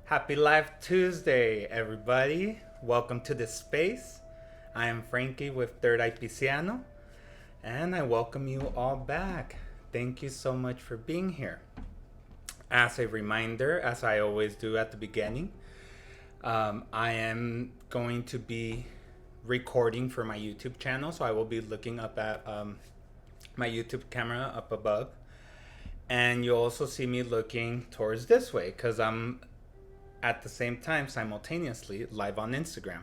Happy Live Tuesday, everybody. Welcome to this space. I am Frankie with thirdeyepisciano, and I welcome you all back. Thank you so much for being here. As a reminder, as I always do at the beginning, I am going to be recording for my YouTube channel, so I will be looking up at my YouTube camera up above. And you'll also see me looking towards this way because I'm at the same time simultaneously live on Instagram.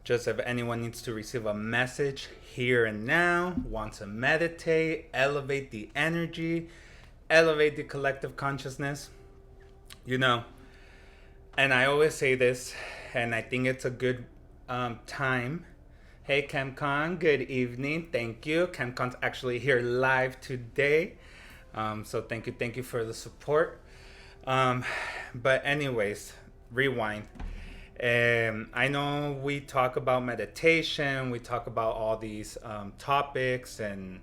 Just if anyone needs to receive a message here and now, wants to meditate, elevate the energy, elevate the collective consciousness, and I always say this, and I think it's a good time. Hey ChemCon, good evening. Thank you. ChemCon's actually here live today. So thank you for the support. But anyways, rewind. I know we talk about meditation, we talk about all these topics, and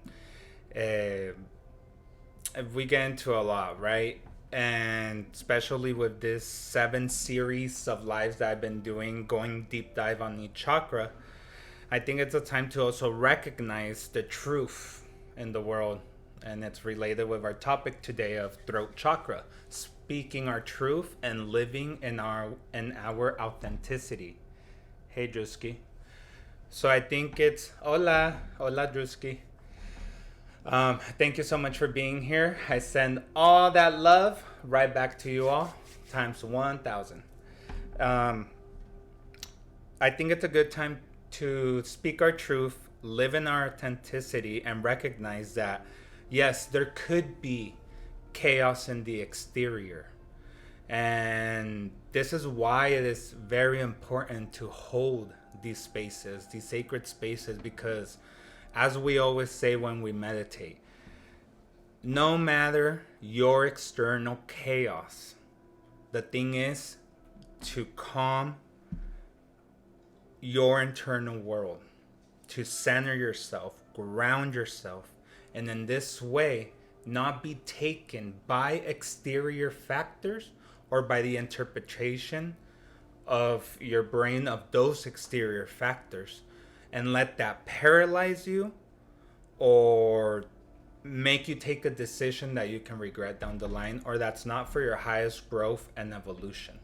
we get into a lot, right? And especially with this 7 series of lives that I've been doing, going deep dive on each chakra, I think it's a time to also recognize the truth in the world. And it's related with our topic today of Throat Chakra, speaking our truth and living in our authenticity. Hey Drusky. So I think it's hola Drusky. Thank you so much for being here. I send all that love right back to you all times 1,000. I think it's a good time to speak our truth, live in our authenticity, and recognize that yes, there could be chaos in the exterior. And this is why it is very important to hold these spaces, these sacred spaces, because as we always say when we meditate, no matter your external chaos, the thing is to calm your internal world, to center yourself, ground yourself, and in this way, not be taken by exterior factors or by the interpretation of your brain of those exterior factors, and let that paralyze you or make you take a decision that you can regret down the line, or that's not for your highest growth and evolution.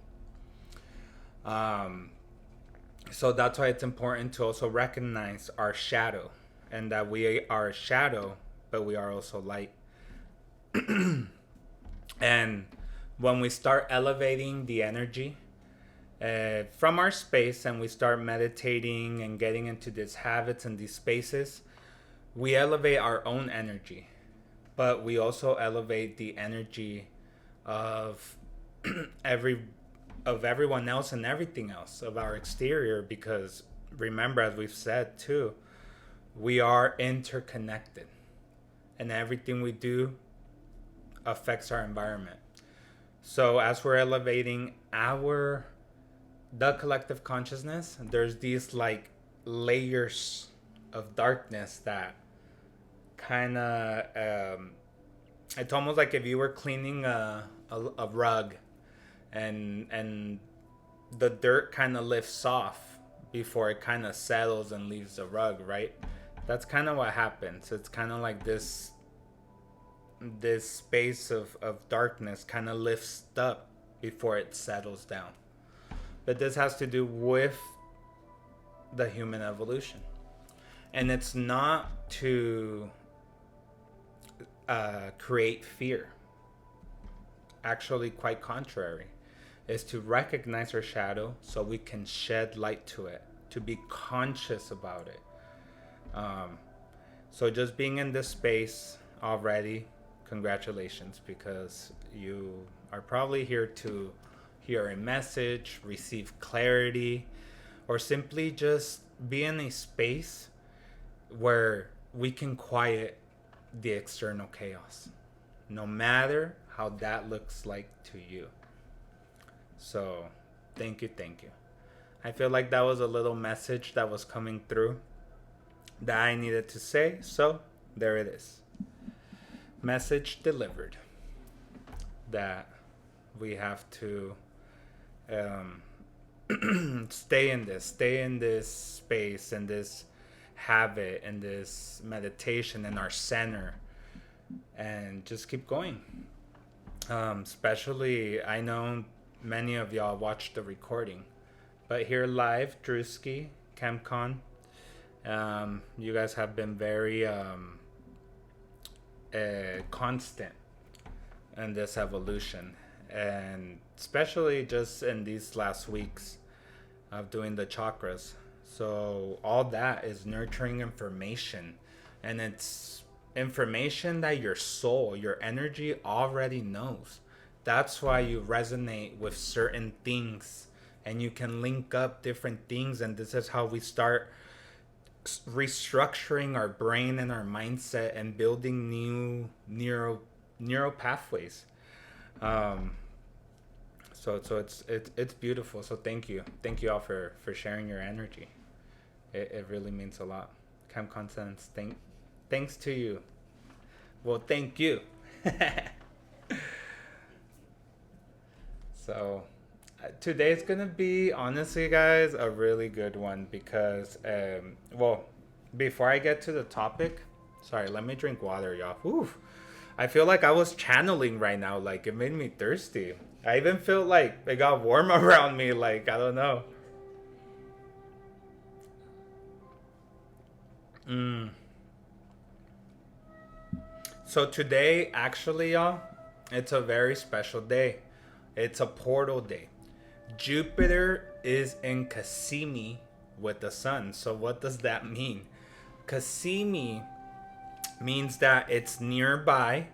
So that's why it's important to also recognize our shadow, and that we are a shadow, but we are also light. And when we start elevating the energy from our space, and we start meditating and getting into these habits and these spaces, we elevate our own energy, but we also elevate the energy of everyone else and everything else of our exterior, because remember, as we've said too, we are interconnected. And everything we do affects our environment. So as we're elevating the collective consciousness, there's these like layers of darkness that kind of, it's almost like if you were cleaning a rug, and the dirt kind of lifts off before it kind of settles and leaves the rug, right? That's kind of what happens. It's kind of like this space of darkness kind of lifts up before it settles down. But this has to do with the human evolution. And it's not to create fear. Actually, quite contrary. It's to recognize our shadow so we can shed light to it, to be conscious about it. So just being in this space already, congratulations, because you are probably here to hear a message, receive clarity, or simply just be in a space where we can quiet the external chaos, no matter how that looks like to you. So thank you. I feel like that was a little message that was coming through that I needed to say, so there it is. Message delivered. That we have to Stay in this space, in this habit, in this meditation, in our center, and just keep going. Especially, I know many of y'all watched the recording, but here live, Drewski, CamCon, you guys have been very constant in this evolution, and especially just in these last weeks of doing the chakras. So all that is nurturing information, and it's information that your soul, your energy already knows. That's why you resonate with certain things, and you can link up different things, and this is how we start restructuring our brain and our mindset and building new neural pathways. um so it's beautiful. So thank you all for sharing your energy. It really means a lot. Cam Constance, thanks to you. Well, thank you. So today's gonna be, honestly guys, a really good one because well, before I get to the topic, sorry, let me drink water, y'all. Oof, I feel like I was channeling right now. Like, it made me thirsty. I even feel like it got warm around me. Like, I don't know. Mm. So today, actually, y'all, it's a very special day. It's a portal day. Jupiter is in Cassini with the sun. So what does that mean? Cassini means that it's nearby.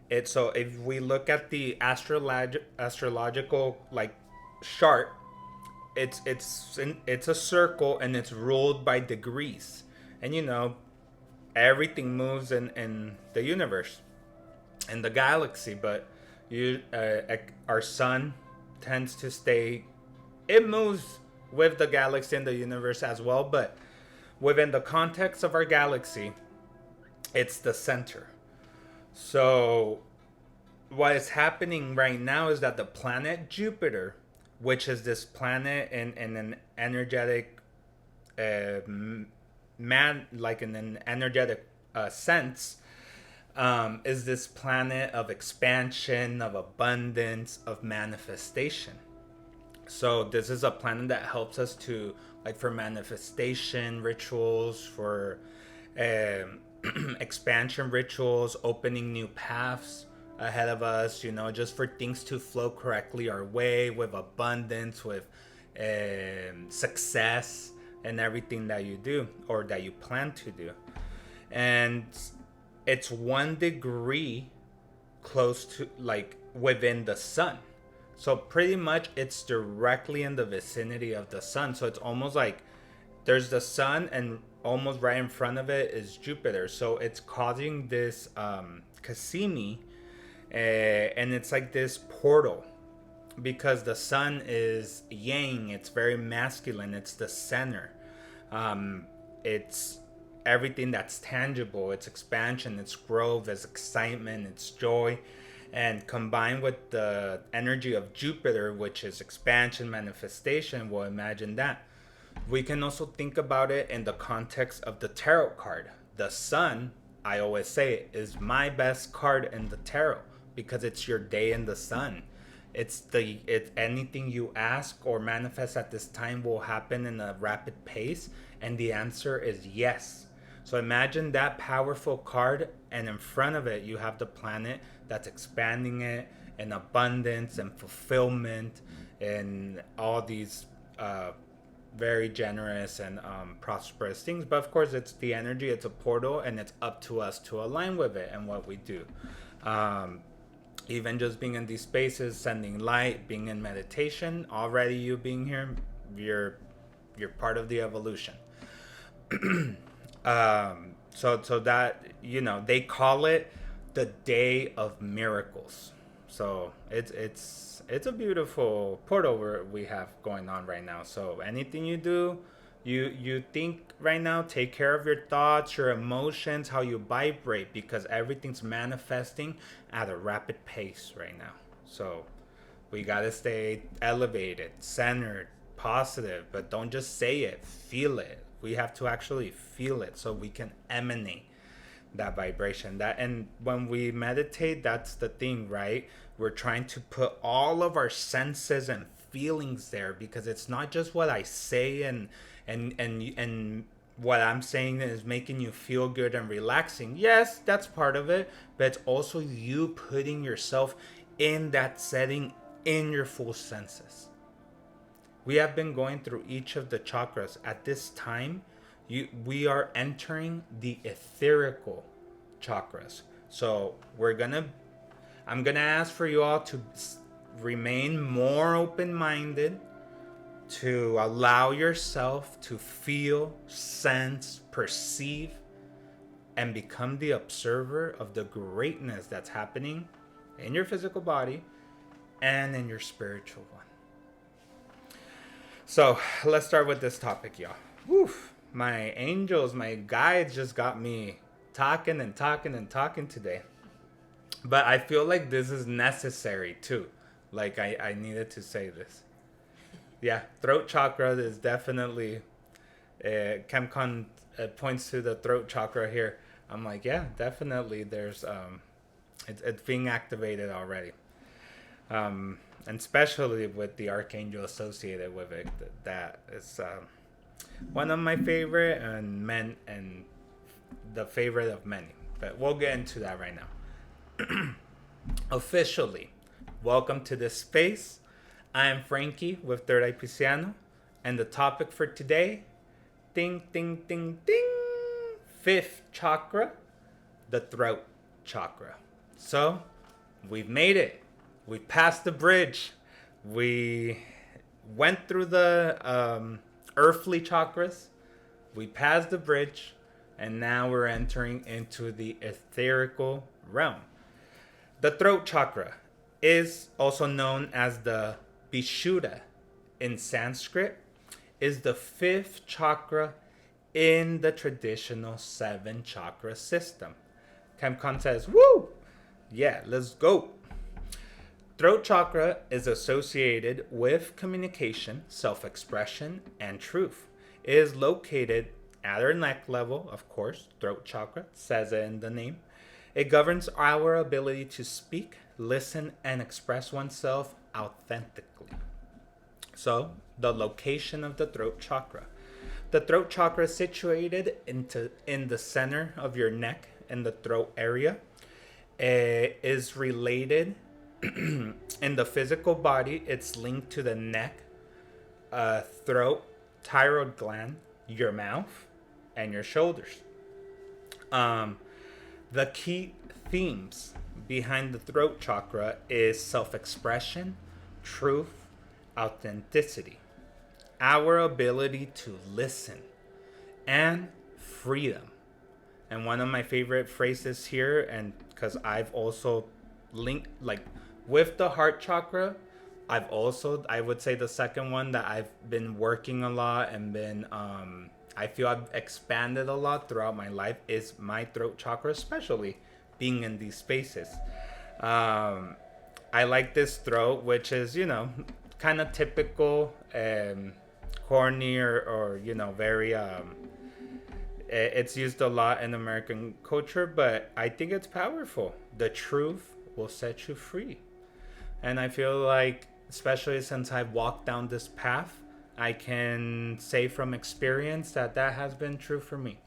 It So if we look at the astrological like chart, it's a circle, and it's ruled by degrees. And everything moves in the universe, in the galaxy, but our sun tends to stay. It moves with the galaxy and the universe as well, but within the context of our galaxy, it's the center. So what is happening right now is that the planet Jupiter, which is this planet in an energetic like in an energetic sense, is this planet of expansion, of abundance, of manifestation. So this is a planet that helps us to, like, for manifestation rituals, for expansion rituals, opening new paths ahead of us, just for things to flow correctly our way, with abundance, with success, and everything that you do or that you plan to do. And it's 1 degree close to, like, within the sun. So pretty much it's directly in the vicinity of the sun. So it's almost like there's the sun, and almost right in front of it is Jupiter. So it's causing this Cassini, and it's like this portal, because the sun is yang, it's very masculine, it's the center. It's everything that's tangible, it's expansion, it's growth, it's excitement, it's joy. And combined with the energy of Jupiter, which is expansion, manifestation, well, imagine that. We can also think about it in the context of the tarot card. The sun, I always say, is my best card in the tarot, because it's your day in the sun. It's anything you ask or manifest at this time will happen in a rapid pace, and the answer is yes. So imagine that powerful card, and in front of it you have the planet that's expanding it, and abundance and fulfillment, and all these very generous and prosperous things. But of course, it's the energy, it's a portal, and it's up to us to align with it and what we do. Even just being in these spaces, sending light, being in meditation, already you being here, you're part of the evolution. So that, they call it the Day of Miracles. So it's a beautiful portal we have going on right now. So anything you do, you think right now, take care of your thoughts, your emotions, how you vibrate, because everything's manifesting at a rapid pace right now. So We gotta stay elevated, centered, positive, but don't just say it, feel it. We have to actually feel it so we can emanate that vibration. That, and when we meditate, that's the thing, right? We're trying to put all of our senses and feelings there, because it's not just what I say and what I'm saying is making you feel good and relaxing. Yes, that's part of it, but it's also you putting yourself in that setting in your full senses. We have been going through each of the chakras. At this time, we are entering the etherical chakras. So I'm gonna ask for you all to remain more open-minded, to allow yourself to feel, sense, perceive, and become the observer of the greatness that's happening in your physical body and in your spiritual one. So let's start with this topic, y'all. Woo. My angels, my guides just got me talking and talking and talking today. But I feel like this is necessary too. Like I needed to say this. Yeah, throat chakra is definitely, Chemcon points to the throat chakra here. I'm like, yeah, definitely there's, it's being activated already. And especially with the archangel associated with it, that is one of my favorite and the favorite of many. But we'll get into that right now. Officially, welcome to this space. I am Frankie with thirdeyepisciano, and the topic for today, ding, ding, ding, ding, fifth chakra, the throat chakra. So, we've made it. We passed the bridge. We went through the earthly chakras. We passed the bridge, and now we're entering into the etherical realm. The throat chakra is also known as the Vishuddha in Sanskrit, is the fifth chakra in the traditional 7 chakra system. Chemcon says, woo! Yeah, let's go. Throat chakra is associated with communication, self-expression, and truth. It is located at our neck level, of course. Throat chakra says it in the name. It governs our ability to speak, listen, and express oneself authentically. So, the location of the throat chakra. The throat chakra is situated in the center of your neck, in the throat area. It is related in the physical body. It's linked to the neck, throat, thyroid gland, your mouth, and your shoulders. The key themes behind the throat chakra is self-expression, truth, authenticity, our ability to listen, and freedom. And one of my favorite phrases here, and because I've also linked, like, with the heart chakra, I would say the second one that I've been working a lot and been, I feel I've expanded a lot throughout my life, is my throat chakra, especially being in these spaces. I like this throat, which is, kind of typical, corny or very, it's used a lot in American culture, but I think it's powerful. The truth will set you free. And I feel like, especially since I've walked down this path, I can say from experience that has been true for me.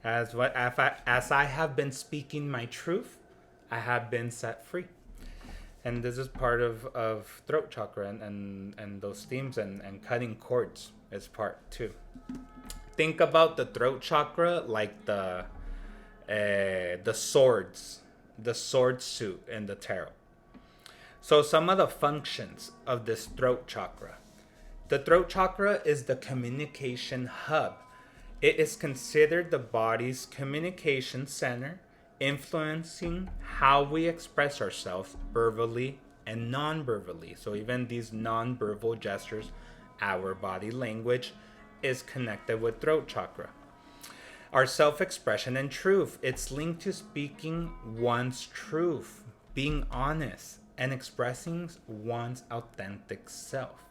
As I have been speaking my truth, I have been set free. And this is part of throat chakra and those themes, and cutting cords is part too. Think about the throat chakra like the swords, the sword suit in the tarot. So some of the functions of this throat chakra. The throat chakra is the communication hub. It is considered the body's communication center, influencing how we express ourselves verbally and non-verbally. So even these non-verbal gestures, our body language is connected with throat chakra. Our self-expression and truth, it's linked to speaking one's truth, being honest, and expressing one's authentic self.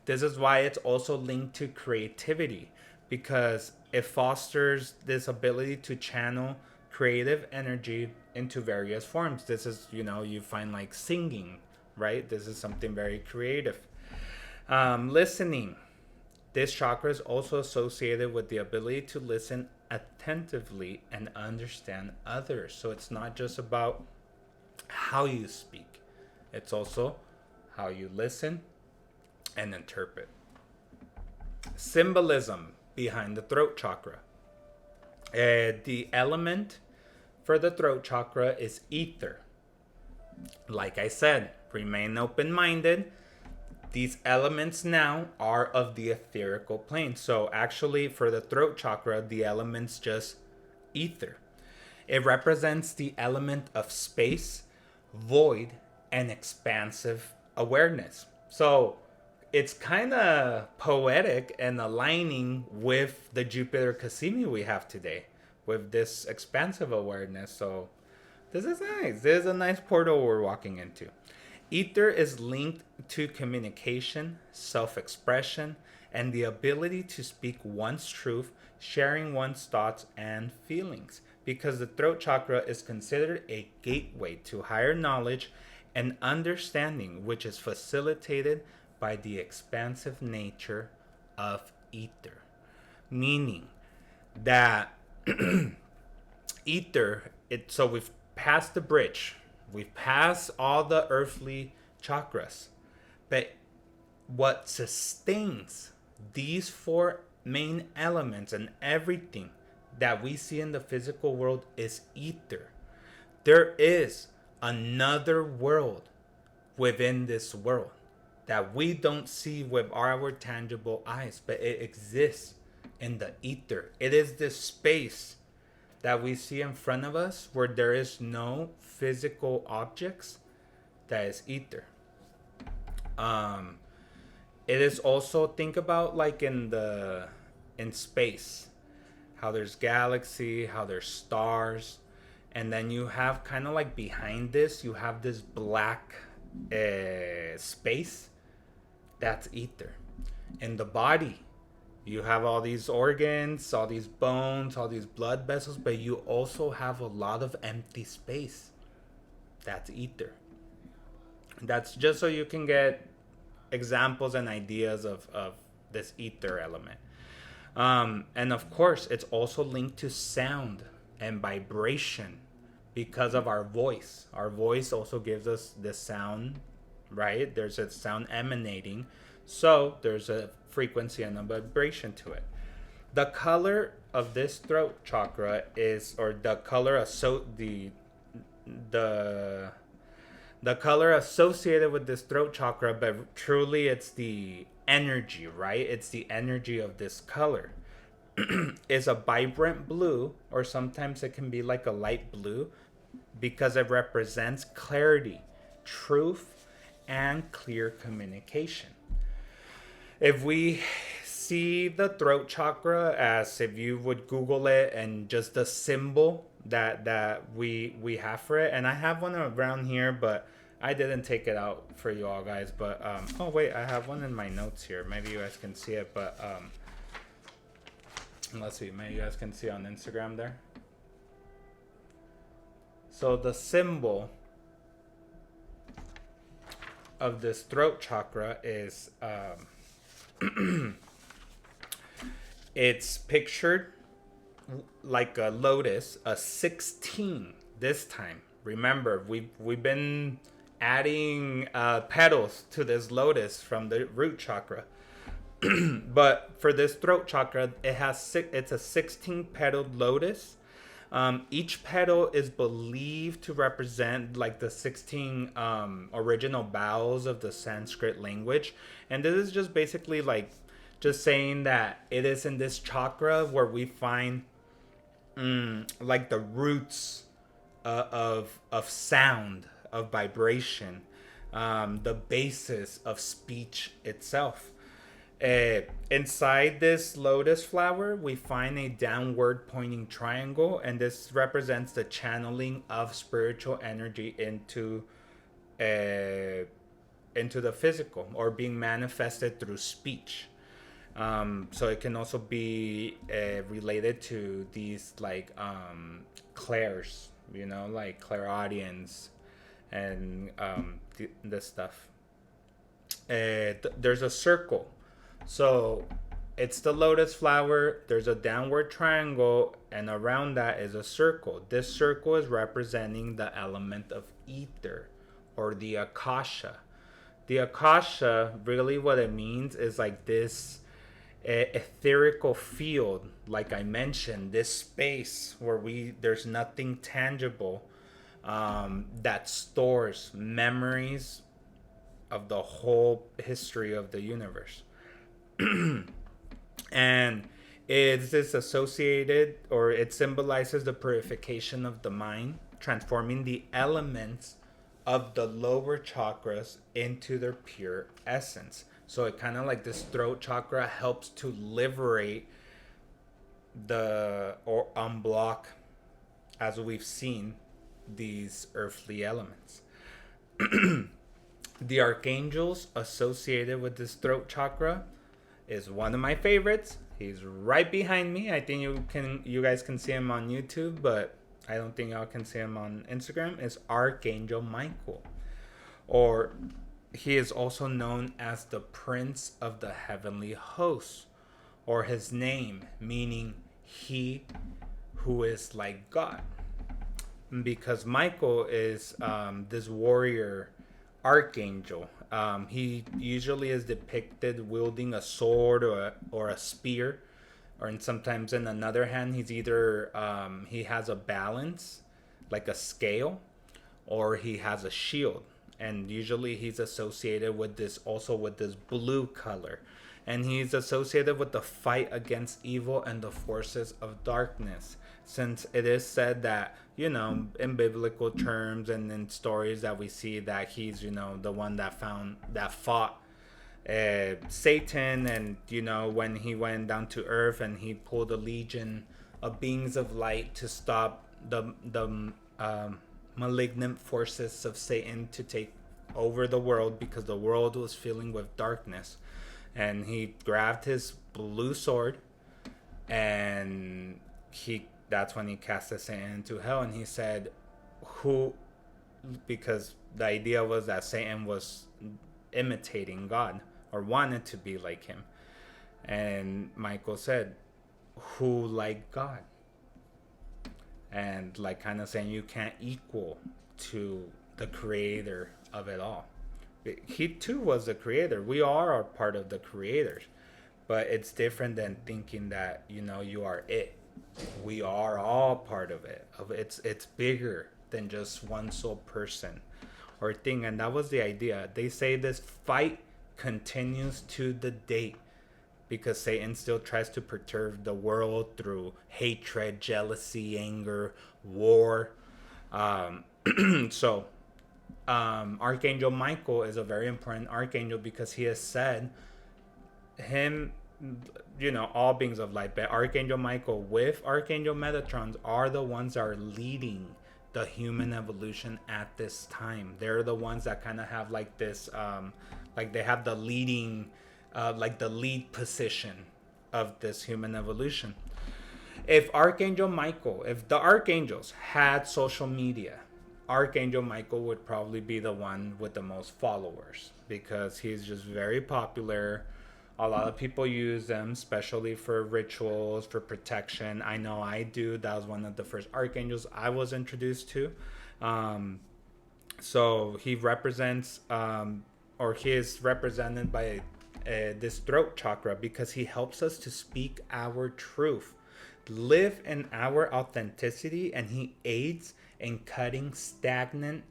This is why it's also linked to creativity, because it fosters this ability to channel creative energy into various forms. This is, you find like singing, right? This is something very creative. Listening. This chakra is also associated with the ability to listen attentively and understand others. So it's not just about how you speak, it's also how you listen and interpret. Symbolism behind the throat chakra. The element for the throat chakra is ether. Like I said, remain open-minded. These elements now are of the etherical plane. So actually for the throat chakra, the element's just ether. It represents the element of space, void, and expansive awareness. So it's kind of poetic and aligning with the Jupiter Cassini we have today, with this expansive awareness. So this is nice. This is a nice portal we're walking into. Ether is linked to communication, self-expression, and the ability to speak one's truth, sharing one's thoughts and feelings, because the throat chakra is considered a gateway to higher knowledge and understanding, which is facilitated by the expansive nature of ether. Meaning that ether, so we've passed the bridge. We've passed all the earthly chakras. But what sustains these four main elements and everything that we see in the physical world is ether. There is another world within this world that we don't see with our tangible eyes, but it exists in the ether. It is this space that we see in front of us where there is no physical objects. That is ether. It is also, think about like in space, how there's galaxy, how there's stars, and then you have kind of like behind this, you have this black space. That's ether. In the body, you have all these organs, all these bones, all these blood vessels, but you also have a lot of empty space. That's ether. That's just so you can get examples and ideas of this ether element. And of course, it's also linked to sound and vibration because of our voice. Our voice also gives us the sound, right? There's a sound emanating. So there's a frequency and a vibration to it. The color of this throat chakra is, or the color the color associated with this throat chakra, but truly it's the energy, right? It's the energy of this color. Is a vibrant blue, or sometimes it can be like a light blue, because it represents clarity, truth, and clear communication. If we see the throat chakra as, if you would Google it and just the symbol that we have for it, and I have one around here, but I didn't take it out for you all guys, but oh wait, I have one in my notes here. Maybe you guys can see it, but let's see, maybe you guys can see on Instagram there. So the symbol of this throat chakra is it's pictured like a lotus, a 16 this time. Remember, we've been adding petals to this lotus from the root chakra. But for this throat chakra, it's a 16 petaled lotus. Each petal is believed to represent like the 16 original vowels of the Sanskrit language. And this is just basically like just saying that it is in this chakra where we find like the roots of sound, of vibration, the basis of speech itself. Inside this lotus flower, we find a downward pointing triangle, and this represents the channeling of spiritual energy into into the physical, or being manifested through speech. So it can also be related to these like clairs, like clairaudience and this stuff. There's a circle. So it's the lotus flower, there's a downward triangle, and around that is a circle. This circle is representing the element of ether, or the akasha. The akasha, really what it means is like this etherical field, like I mentioned, this space where there's nothing tangible, that stores memories of the whole history of the universe. And it is associated, or it symbolizes the purification of the mind, transforming the elements of the lower chakras into their pure essence. So it kind of like this throat chakra helps to liberate or unblock, as we've seen, these earthly elements. The archangels associated with this throat chakra is one of my favorites. He's right behind me. I think you guys can see him on YouTube, but I don't think y'all can see him on Instagram. It's Archangel Michael, or he is also known as the Prince of the Heavenly Hosts, or his name meaning he who is like God, because Michael is this warrior archangel. He usually is depicted wielding a sword or a spear, or sometimes in another hand he's either he has a balance, like a scale, or he has a shield. And usually he's associated with this blue color, and he's associated with the fight against evil and the forces of darkness, since it is said that, in biblical terms and in stories that we see, that he's, the one that fought Satan, and, when he went down to earth and he pulled a legion of beings of light to stop the malignant forces of Satan to take over the world, because the world was filling with darkness. And he grabbed his blue sword, and that's when he cast Satan into hell. And he said, because the idea was that Satan was imitating God, or wanted to be like him. And Michael said, who like God? And like kind of saying you can't equal to the creator of it all. He too was the creator. We are a part of the creators, but it's different than thinking that you are it. We are all part of it. It's bigger than just one sole person or thing. And that was the idea. They say this fight continues to the date, because Satan still tries to perturb the world through hatred, jealousy, anger, war. So Archangel Michael is a very important archangel, because he has said all beings of light, but Archangel Michael with Archangel Metatron are the ones that are leading the human evolution at this time. They're the ones that kind of have like this, like they have the leading, like the lead position of this human evolution. If the archangels had social media, Archangel Michael would probably be the one with the most followers, because he's just very popular. A lot of people use them, especially for rituals, for protection. I know I do. That was one of the first archangels I was introduced to. So he represents, or he is represented by this throat chakra, because he helps us to speak our truth, live in our authenticity, and he aids in cutting stagnant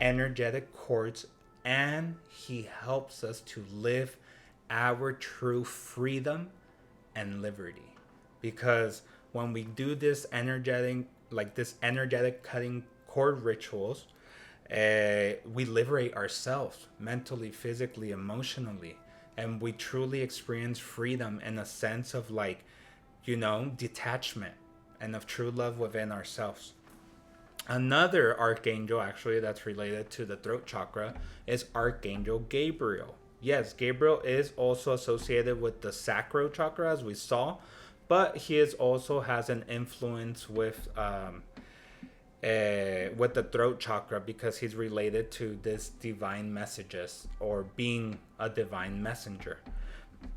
energetic cords, and he helps us to live our true freedom and liberty. Because when we do this energetic cutting cord rituals, we liberate ourselves mentally, physically, emotionally, and we truly experience freedom and a sense of detachment and of true love within ourselves. Another archangel, actually, that's related to the throat chakra is Archangel Gabriel. Yes, Gabriel is also associated with the sacral chakra, as we saw, but he is also has an influence with the throat chakra because he's related to this divine messages or being a divine messenger.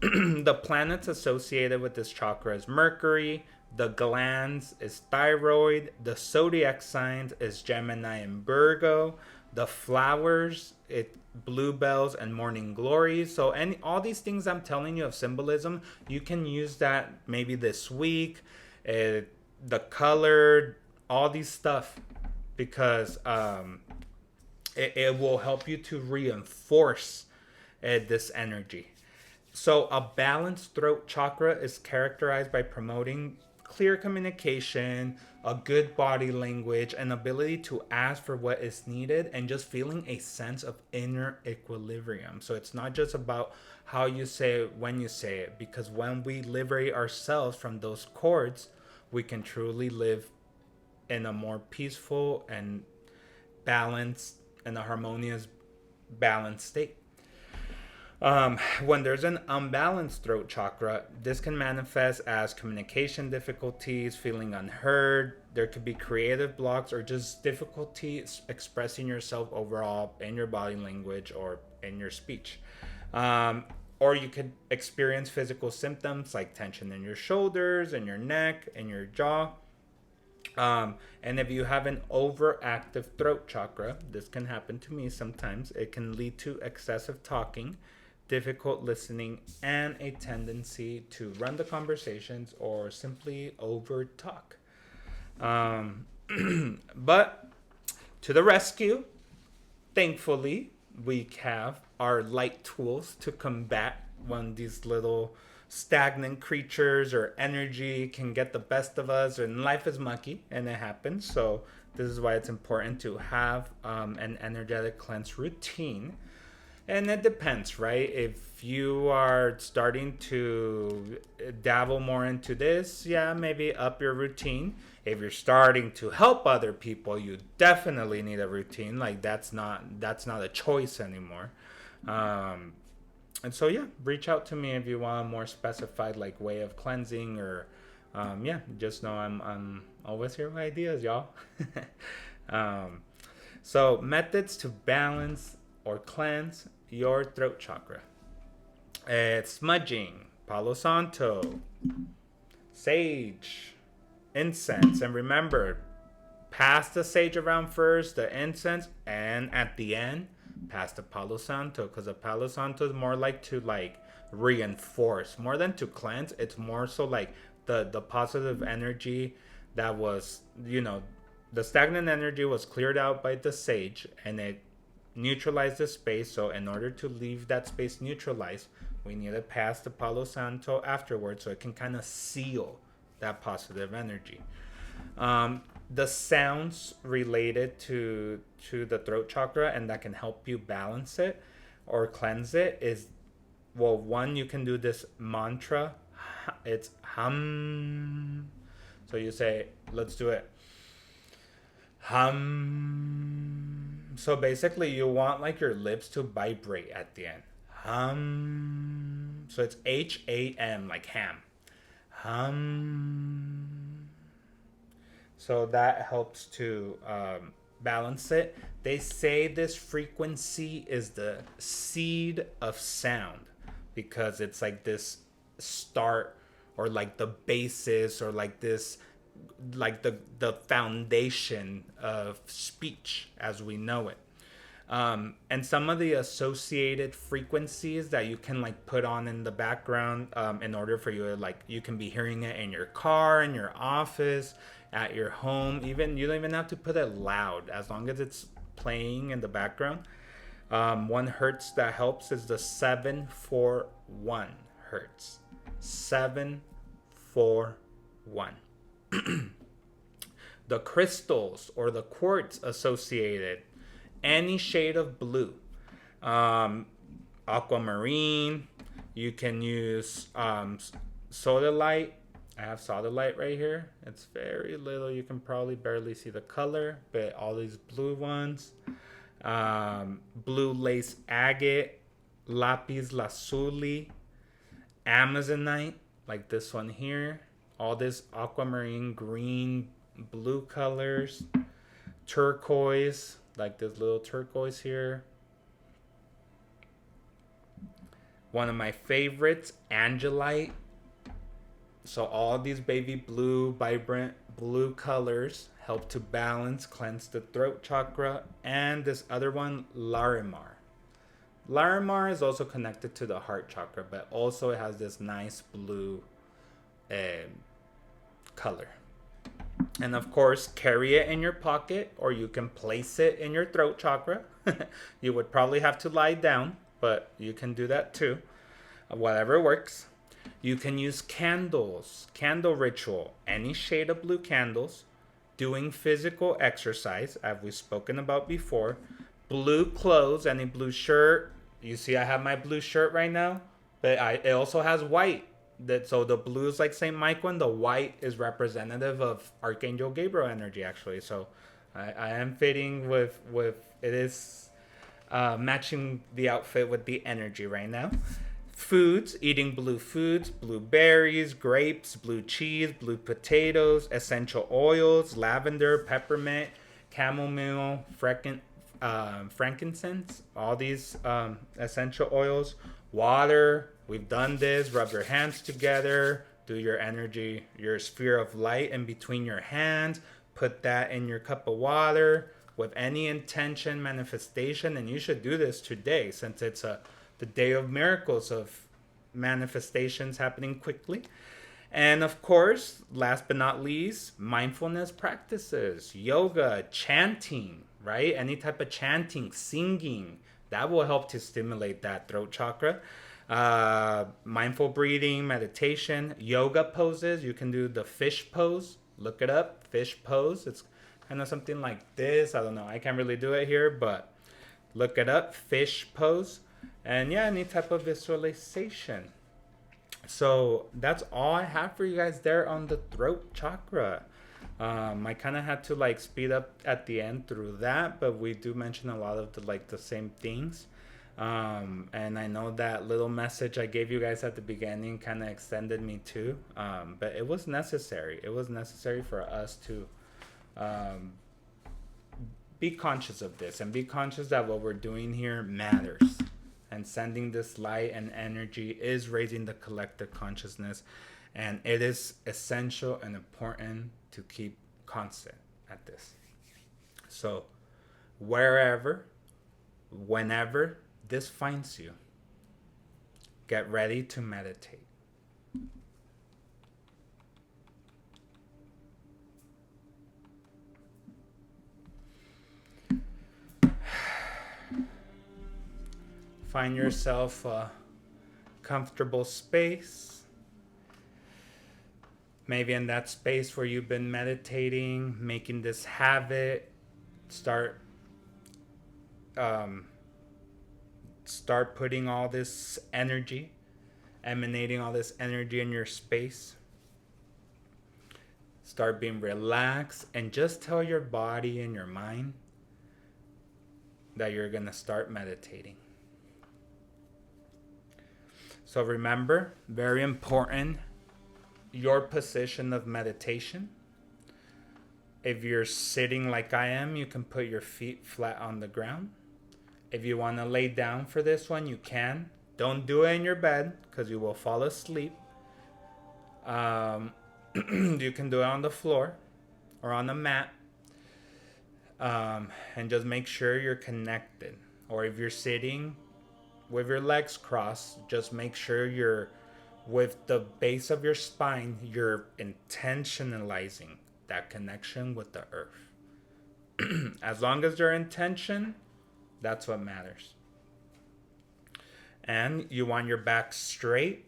The planets associated with this chakra is Mercury, the glands is thyroid, the zodiac signs is Gemini and Virgo, the flowers it bluebells and morning glories. So all these things I'm telling you of symbolism, you can use that maybe this week. The color, all these stuff, because it will help you to reinforce this energy. So a balanced throat chakra is characterized by promoting clear communication, a good body language, an ability to ask for what is needed, and just feeling a sense of inner equilibrium. So it's not just about how you say it when you say it, because when we liberate ourselves from those cords, we can truly live in a more peaceful and balanced and a harmonious, balanced state. When there's an unbalanced throat chakra, this can manifest as communication difficulties, feeling unheard. There could be creative blocks or just difficulty expressing yourself overall in your body language or in your speech. Or you could experience physical symptoms like tension in your shoulders, in your neck, in your jaw. And if you have an overactive throat chakra, this can happen to me sometimes. It can lead to excessive talking, difficult listening, and a tendency to run the conversations or simply over talk. But to the rescue, thankfully, we have our light tools to combat when these little stagnant creatures or energy can get the best of us, and life is mucky and it happens. So this is why it's important to have an energetic cleanse routine. And it depends, right? If you are starting to dabble more into this, yeah, maybe up your routine. If you're starting to help other people, you definitely need a routine. Like that's not a choice anymore. And so yeah, reach out to me if you want a more specified like way of cleansing, or yeah, just know I'm always here with ideas, y'all. So methods to balance or cleanse your throat chakra. It's smudging, Palo Santo, sage, incense, and remember, pass the sage around first, the incense, and at the end, pass the Palo Santo, because the Palo Santo is more like to like reinforce, more than to cleanse. It's more so like the positive energy that was, the stagnant energy was cleared out by the sage, and it neutralize the space. So in order to leave that space neutralized, we need to pass the Palo Santo afterwards so it can kind of seal that positive energy. The sounds related to the throat chakra and that can help you balance it or cleanse it is, well, one, you can do this mantra. It's hum. So you say, let's do it. Hum. So basically you want like your lips to vibrate at the end. Hum. So it's HAM, like ham. Hum. So that helps to balance it. They say this frequency is the seed of sound because it's like this start or like the basis or like this, like the foundation of speech as we know it. And some of the associated frequencies that you can like put on in the background in order for you to like, you can be hearing it in your car, in your office, at your home. Even you don't even have to put it loud, as long as it's playing in the background. 1 hertz that helps is the 741 hertz. 741. The crystals or the quartz associated, any shade of blue, aquamarine. You can use sodalite, I have solid light right here. It's very little. You can probably barely see the color, but all these blue ones, blue lace agate, lapis lazuli, amazonite, like this one here. All this aquamarine green, blue colors, turquoise, like this little turquoise here. One of my favorites, angelite. So all these baby blue, vibrant blue colors help to balance, cleanse the throat chakra. And this other one, Larimar. Larimar is also connected to the heart chakra, but also it has this nice blue color. And of course, carry it in your pocket, or you can place it in your throat chakra. You would probably have to lie down, but you can do that too. Whatever works. You can use candles, candle ritual, any shade of blue candles, doing physical exercise, as we've spoken about before, blue clothes, any blue shirt. You see I have my blue shirt right now, but it also has white. So the blue is like St. Michael, and the white is representative of Archangel Gabriel energy, actually. So I am fitting with it is matching the outfit with the energy right now. Foods, eating blue foods, blueberries, grapes, blue cheese, blue potatoes, essential oils, lavender, peppermint, chamomile, frankincense, all these essential oils, water. We've done this. Rub your hands together. Do your energy, your sphere of light in between your hands. Put that in your cup of water with any intention, manifestation. And you should do this today, since it's the day of miracles, of manifestations happening quickly. And of course, last but not least, mindfulness practices, yoga, chanting, right? Any type of chanting, singing, that will help to stimulate that throat chakra. Mindful breathing, meditation, yoga poses. You can do the fish pose. Look it up, fish pose. It's kind of something like this. I don't know. I can't really do it here, but look it up, fish pose. And yeah, any type of visualization. So that's all I have for you guys there on the throat chakra. I kind of had to like speed up at the end through that, but we do mention a lot of the same things. And I know that little message I gave you guys at the beginning kind of extended me too. But it was necessary. It was necessary for us to be conscious of this, and be conscious that what we're doing here matters. And sending this light and energy is raising the collective consciousness. And it is essential and important to keep constant at this. So wherever, whenever this finds you, get ready to meditate. Find yourself a comfortable space. Maybe in that space where you've been meditating, making this habit, start putting all this energy, emanating all this energy in your space. Start being relaxed, and just tell your body and your mind that you're going to start meditating. So remember, very important, your position of meditation. If you're sitting like I am, you can put your feet flat on the ground. If you want to lay down for this one, you can. Don't do it in your bed, because you will fall asleep. You can do it on the floor or on a mat. And just make sure you're connected. Or if you're sitting with your legs crossed, just make sure you're with the base of your spine, you're intentionalizing that connection with the earth. As long as your intention, that's what matters. And you want your back straight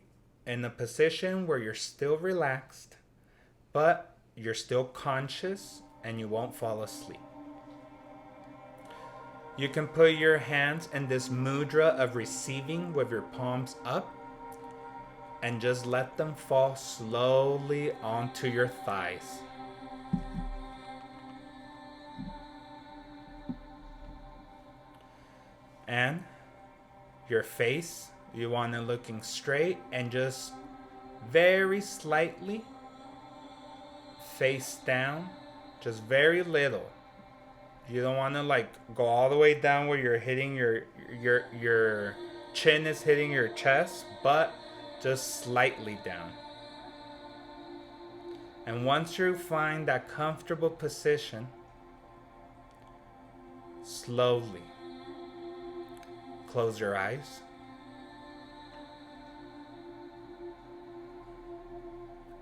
in a position where you're still relaxed, but you're still conscious and you won't fall asleep. You can put your hands in this mudra of receiving with your palms up. and just let them fall slowly onto your thighs. And your face, you want it looking straight and just very slightly face down, just very little. You don't want to like go all the way down where you're hitting your chin is hitting your chest, but just slightly down. And once you find that comfortable position, slowly close your eyes.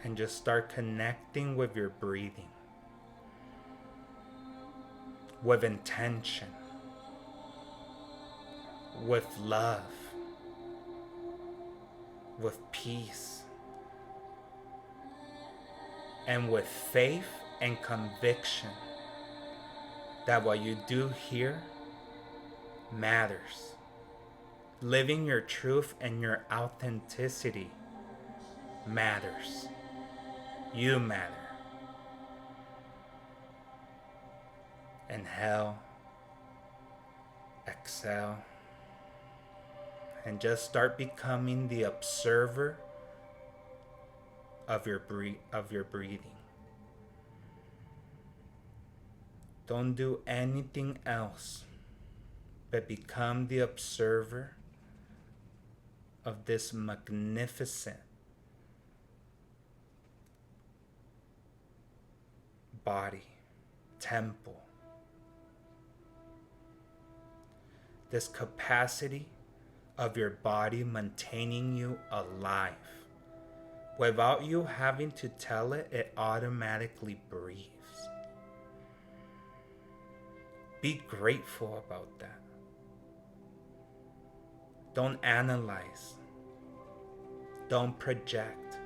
And just start connecting with your breathing. With intention. With love. With peace. And with faith and conviction that what you do here matters. Living your truth and your authenticity matters. You matter. Inhale, exhale, and just start becoming the observer of your breathing. Don't do anything else but become the observer of this magnificent body, temple, this capacity of your body maintaining you alive. Without you having to tell it, it automatically breathes. Be grateful about that. Don't analyze. Don't project.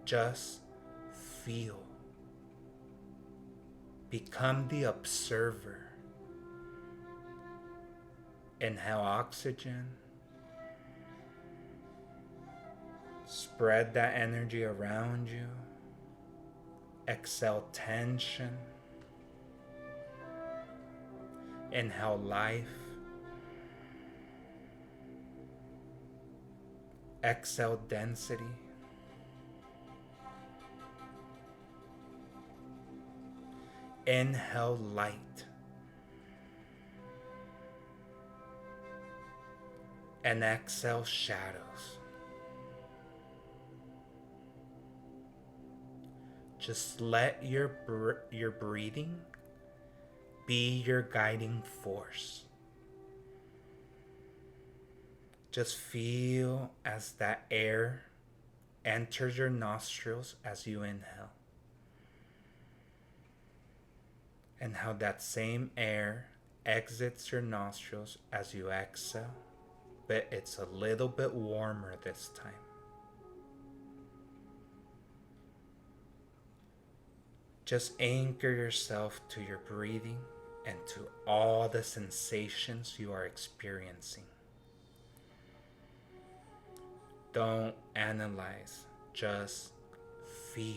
Just feel. Become the observer. Inhale oxygen. Spread that energy around you. Exhale tension. Inhale life. Exhale density. Inhale light. And exhale shadows. Just let your breathing be your guiding force. Just feel as that air enters your nostrils as you inhale. And how that same air exits your nostrils as you exhale, but it's a little bit warmer this time. Just anchor yourself to your breathing and to all the sensations you are experiencing. Don't analyze, just feel.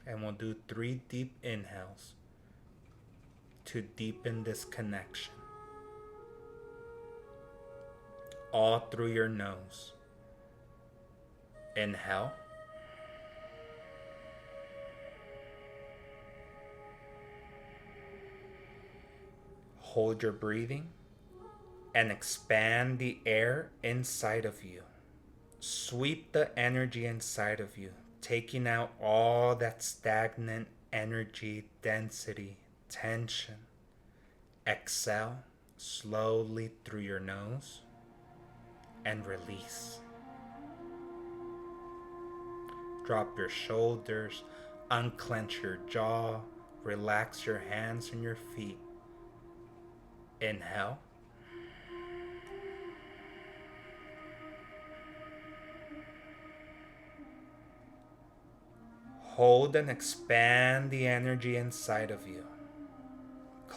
And we'll do 3 deep inhales to deepen this connection. All through your nose. Inhale. Hold your breathing and expand the air inside of you. Sweep the energy inside of you, taking out all that stagnant energy, density, tension. Exhale slowly through your nose and release. Drop your shoulders, unclench your jaw, relax your hands and your feet. Inhale. Hold and expand the energy inside of you.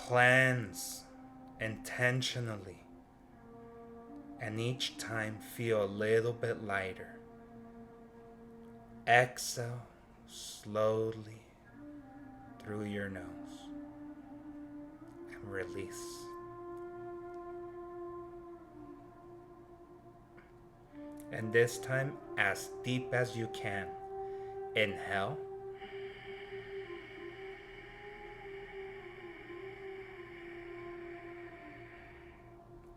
cleanse intentionally, and each time feel a little bit lighter. Exhale slowly through your nose and release. And this time, as deep as you can. Inhale.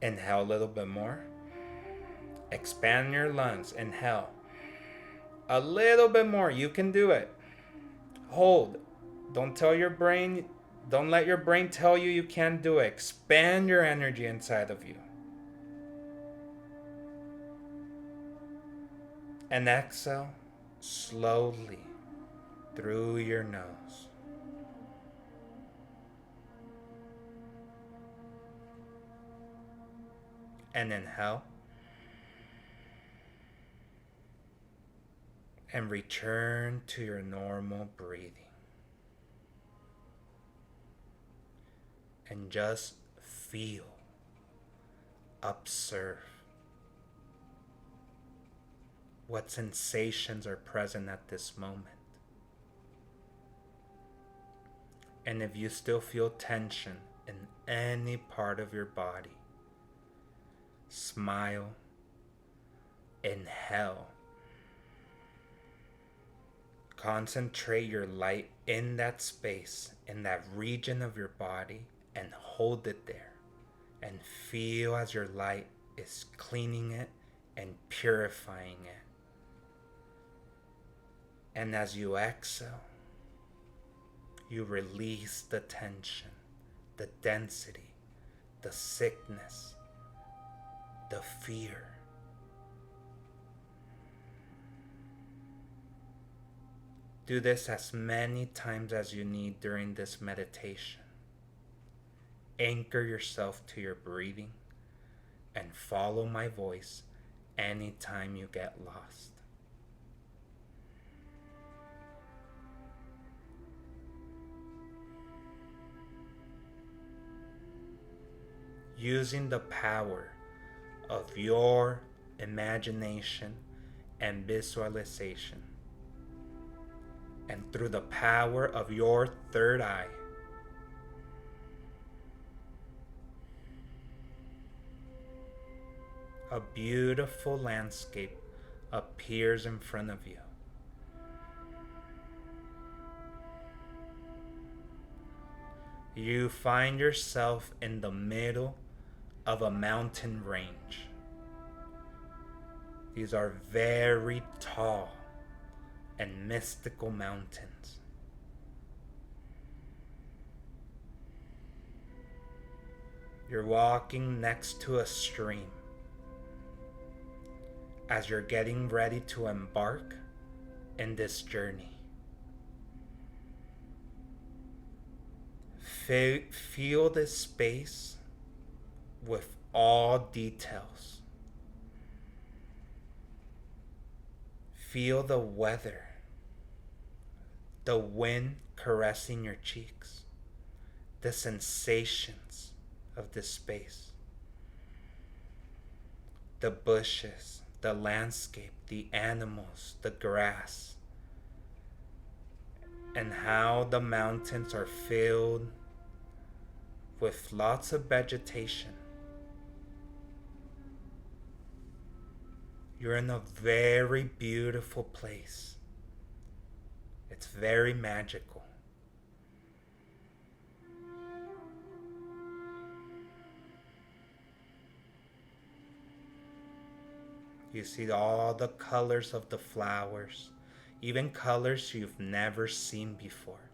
Inhale a little bit more. Expand your lungs. Inhale. A little bit more. You can do it. Hold. Don't let your brain tell you you can't do it. Expand your energy inside of you. And exhale slowly through your nose. And inhale. And return to your normal breathing. And just feel, observe what sensations are present at this moment. And if you still feel tension in any part of your body, smile, inhale. Concentrate your light in that space, in that region of your body, and hold it there. And feel as your light is cleaning it and purifying it. And as you exhale, you release the tension, the density, the sickness, the fear. Do this as many times as you need during this meditation. Anchor yourself to your breathing and follow my voice anytime you get lost. Using the power of your imagination and visualization, and through the power of your third eye, a beautiful landscape appears in front of you. You find yourself in the middle of a mountain range. These are very tall and mystical mountains. You're walking next to a stream as you're getting ready to embark in this journey. Feel this space with all details. Feel the weather, the wind caressing your cheeks, the sensations of this space, the bushes, the landscape, the animals, the grass, and how the mountains are filled with lots of vegetation. You're in a very beautiful place. It's very magical. You see all the colors of the flowers, even colors you've never seen before.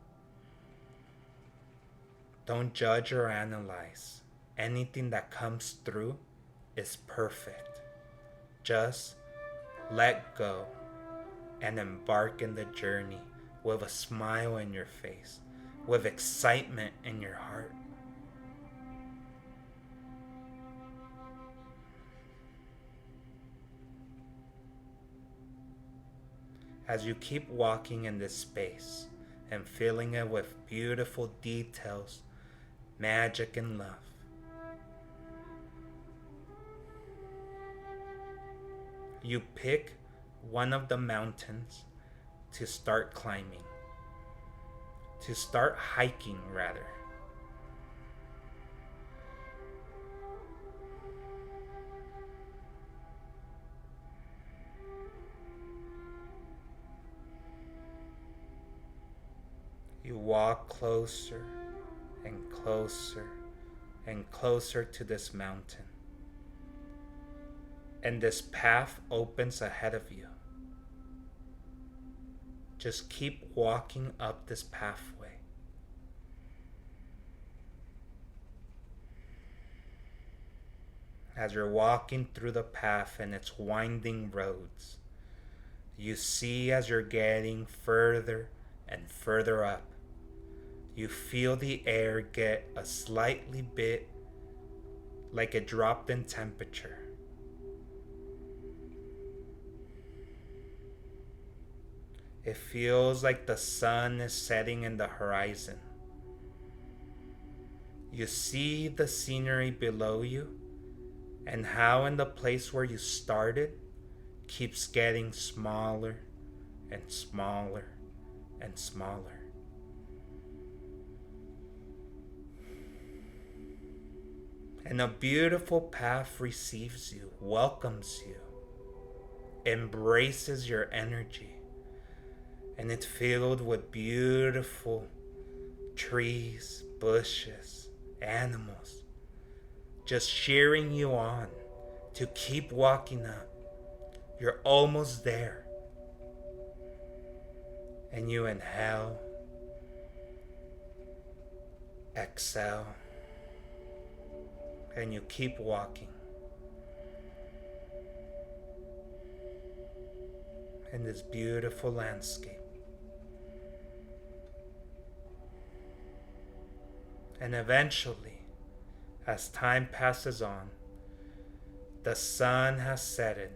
Don't judge or analyze. Anything that comes through is perfect. Just let go and embark in the journey with a smile in your face, with excitement in your heart. As you keep walking in this space and filling it with beautiful details magic, and love. You pick one of the mountains to start climbing, to start hiking rather. You walk closer and closer and closer to this mountain. And this path opens ahead of you. Just keep walking up this pathway. As you're walking through the path and its winding roads, you see as you're getting further and further up, you feel the air get a slightly bit like it dropped in temperature. It feels like the sun is setting in the horizon. You see the scenery below you and how in the place where you started keeps getting smaller and smaller and smaller. And a beautiful path receives you, welcomes you, embraces your energy. And it's filled with beautiful trees, bushes, animals, just cheering you on to keep walking up. You're almost there. And you inhale, exhale, and you keep walking. In this beautiful landscape. And eventually, as time passes on, the sun has set,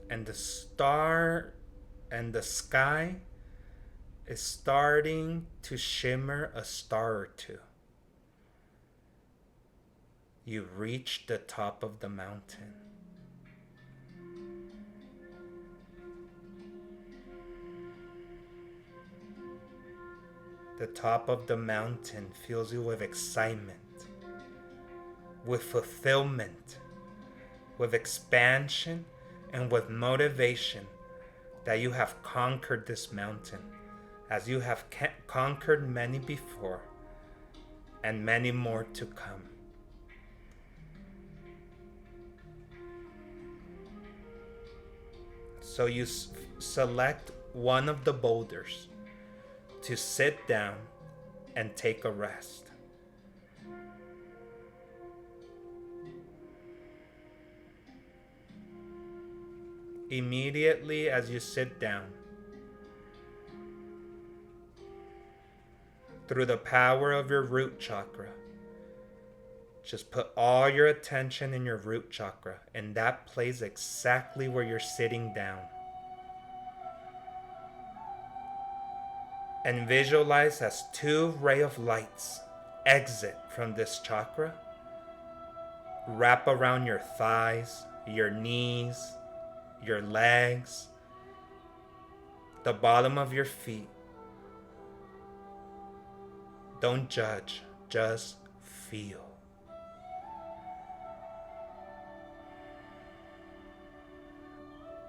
and the sky is starting to shimmer a star or two. You reach the top of the mountain. The top of the mountain fills you with excitement, with fulfillment, with expansion, and with motivation that you have conquered this mountain, as you have conquered many before, and many more to come. So you select one of the boulders to sit down and take a rest. Immediately as you sit down, through the power of your root chakra, just put all your attention in your root chakra, and that place exactly where you're sitting down. And visualize as two rays of lights exit from this chakra, wrap around your thighs, your knees, your legs, the bottom of your feet. Don't judge, just feel.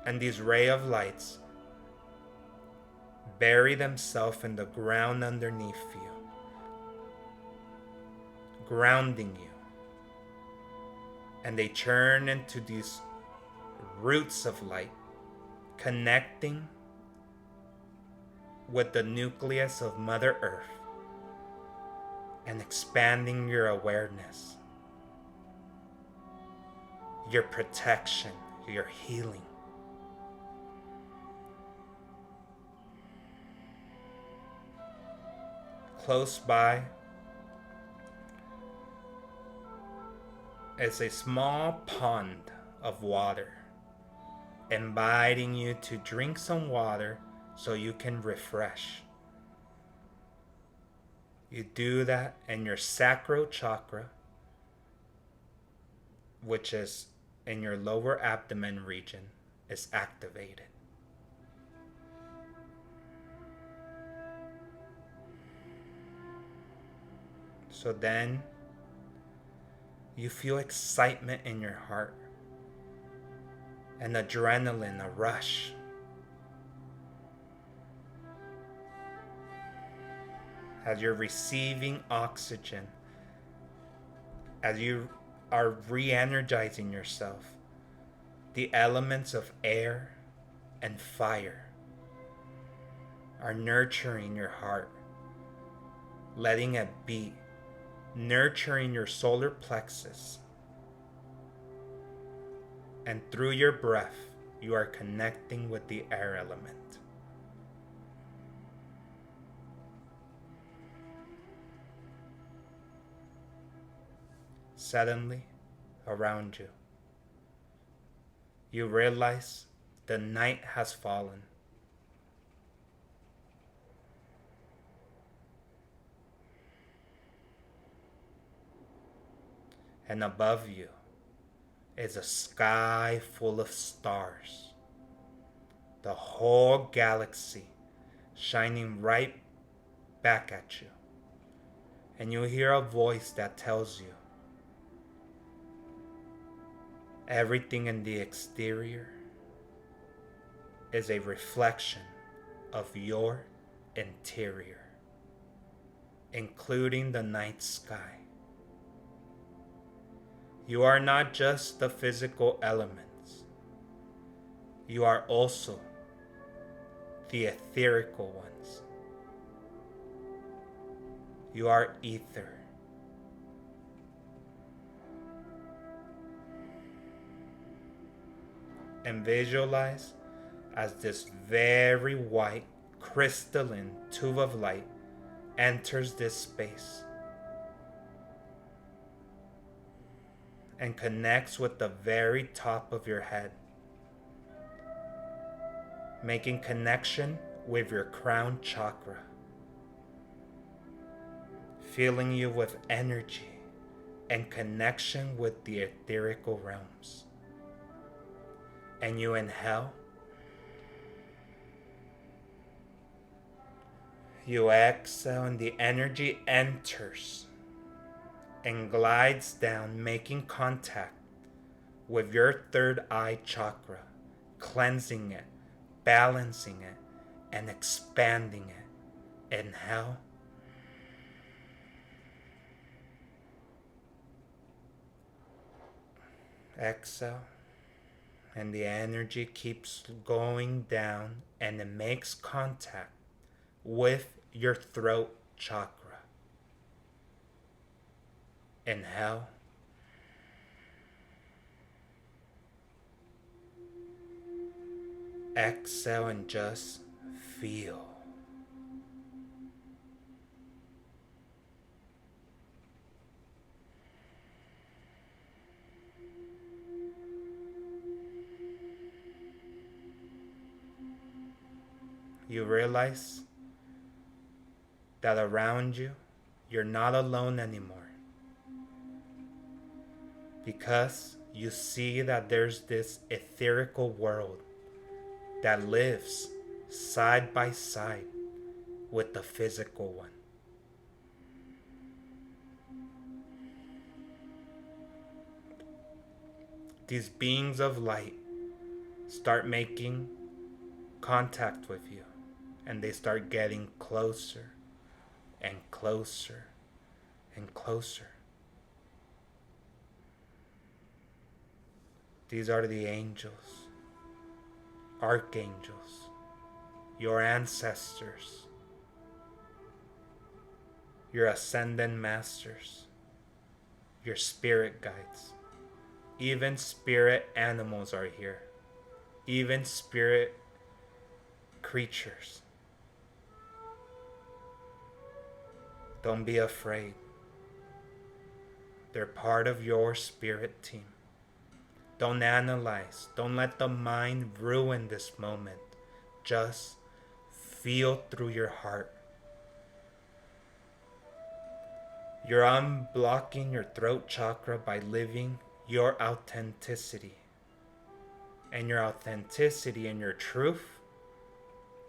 And these rays of lights bury themselves in the ground underneath you, grounding you. And they turn into these roots of light, connecting with the nucleus of Mother Earth and expanding your awareness, your protection, your healing. Close by is a small pond of water, inviting you to drink some water so you can refresh. You do that, and your sacral chakra, which is in your lower abdomen region, is activated. So then you feel excitement in your heart, and adrenaline, a rush. As you're receiving oxygen, as you are re-energizing yourself, the elements of air and fire are nurturing your heart, letting it beat, nurturing your solar plexus. And through your breath, you are connecting with the air element. Suddenly, around you, you realize the night has fallen. And above you is a sky full of stars. The whole galaxy shining right back at you. And you hear a voice that tells you everything in the exterior is a reflection of your interior, including the night sky. You are not just the physical elements. You are also the etherical ones. You are ether. And visualize as this very white, crystalline tube of light enters this space and connects with the very top of your head, making connection with your crown chakra, filling you with energy and connection with the etherical realms. And you inhale, you exhale, and the energy enters and glides down, making contact with your third eye chakra, cleansing it, balancing it, and expanding it. Inhale. Exhale. And the energy keeps going down, and it makes contact with your throat chakra. Inhale. Exhale and just feel. You realize that around you, you're not alone anymore. Because you see that there's this etherical world that lives side by side with the physical one. These beings of light start making contact with you, and they start getting closer and closer and closer. These are the angels, archangels, your ancestors, your ascended masters, your spirit guides. Even spirit animals are here. Even spirit creatures. Don't be afraid. They're part of your spirit team. Don't analyze. Don't let the mind ruin this moment. Just feel through your heart. You're unblocking your throat chakra by living your authenticity. And your authenticity and your truth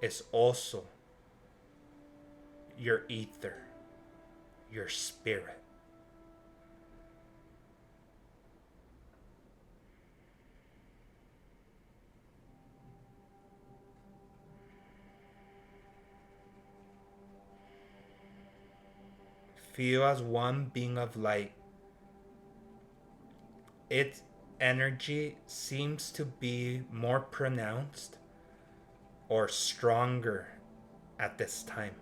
is also your ether, your spirit. Feel as one being of light. Its energy seems to be more pronounced or stronger at this time.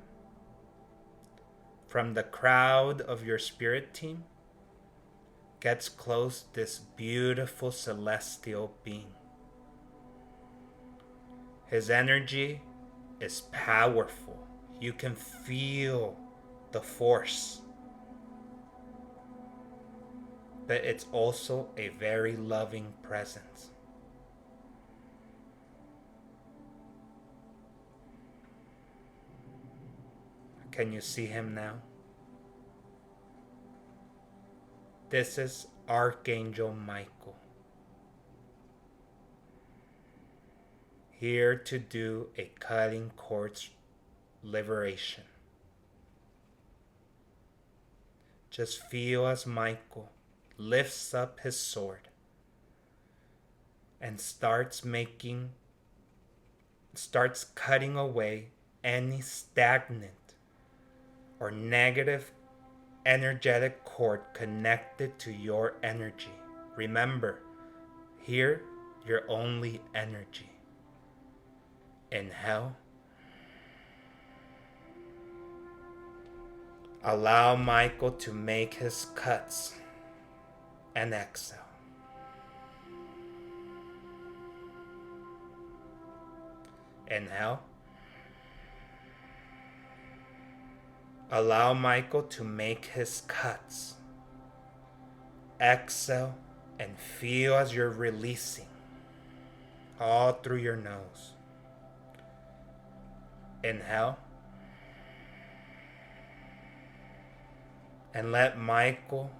From the crowd of your spirit team gets close this beautiful celestial being. His energy is powerful. You can feel the force. But it's also a very loving presence. Can you see him now? This is Archangel Michael, here to do a cutting cords liberation. Just feel as Michael lifts up his sword and starts cutting away any stagnant or negative energetic cord connected to your energy. Remember, here you're only energy. Inhale. Allow Michael to make his cuts. And exhale. Inhale. Allow Michael to make his cuts. Exhale and feel as you're releasing all through your nose. Inhale. And let Michael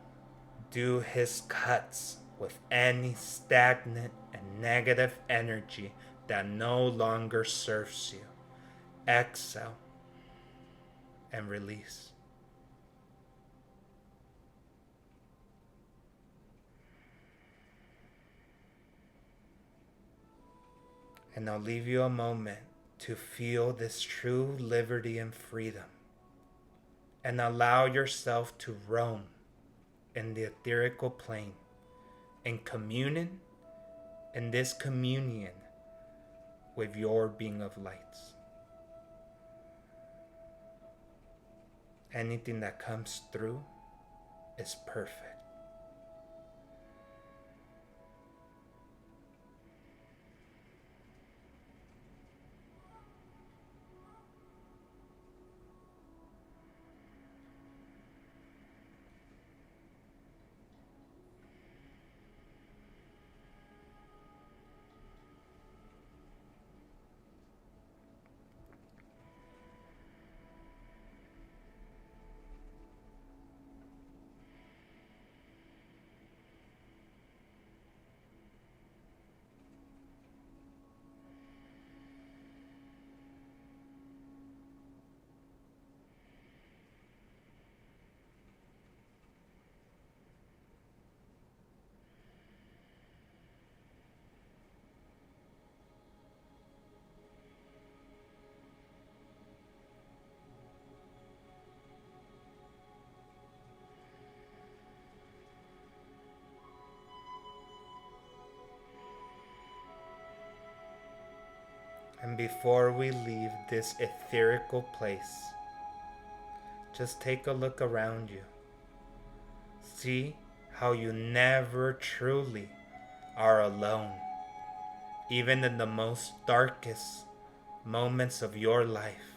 do his cuts with any stagnant and negative energy that no longer serves you. Exhale and release. And I'll leave you a moment to feel this true liberty and freedom. And allow yourself to roam in the etherical plane, in communion, in this communion with your being of lights. Anything that comes through is perfect. And before we leave this etherical place, just take a look around you. See how you never truly are alone, even in the most darkest moments of your life.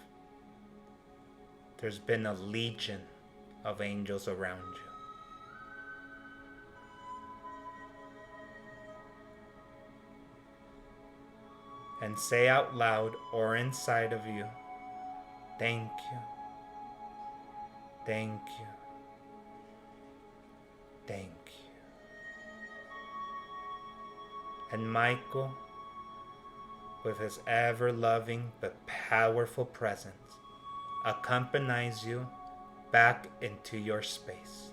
There's been a legion of angels around you. And say out loud or inside of you, thank you, thank you, Thank you. And Michael, with his ever-loving but powerful presence, accompanies you back into your space.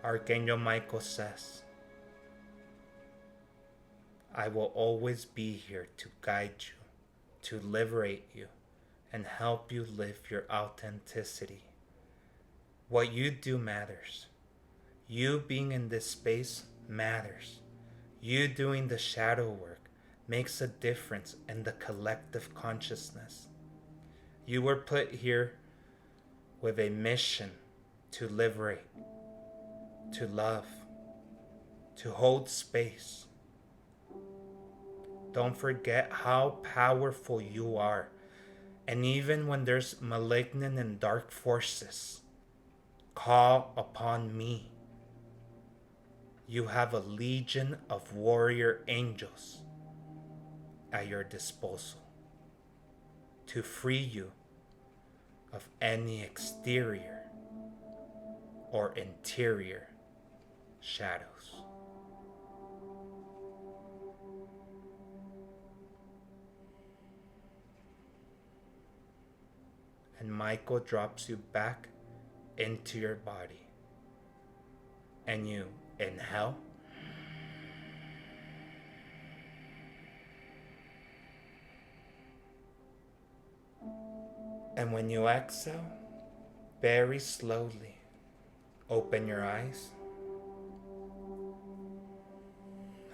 Archangel Michael says, I will always be here to guide you, to liberate you, and help you live your authenticity. What you do matters. You being in this space matters. You doing the shadow work makes a difference in the collective consciousness. You were put here with a mission to liberate, to love, to hold space. Don't forget how powerful you are. And even when there's malignant and dark forces, call upon me. You have a legion of warrior angels at your disposal to free you of any exterior or interior shadows. And Michael drops you back into your body. And you inhale. And when you exhale, very slowly open your eyes